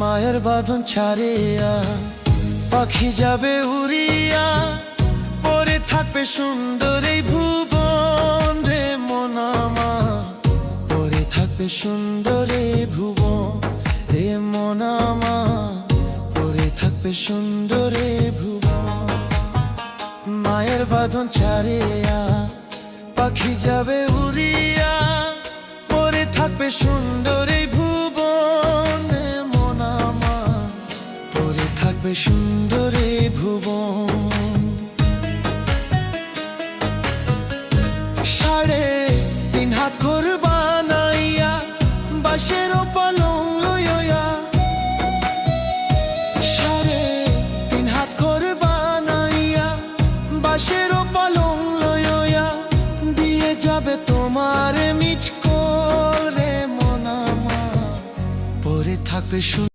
মায়ের বাঁধন ছাড়িয়া পাখি যাবে উড়িয়া, পরে থাকবে সুন্দর এই ভুবন রে মন আমার, পরে থাকবে সুন্দর এই ভুবন রে মন আমার, পরে থাকবে সুন্দর এই ভুবন। মায়ের বাঁধন ছাড়িয়া পাখি যাবে উড়িয়া, পরে থাকবে সুন্দর এই ভুবন রে মন আমার, পরে থাকবে সুন্দর এই ভুবন। 3.5 হাত ঘর বানাইয়া বাঁশের পালং লইয়া, 3.5 হাত ঘর বানাইয়া বাঁশের পালং লইয়া, দিয়ে যাবে তোমার মিচকল রে মন আমার, পরে থাকবে সুন্দর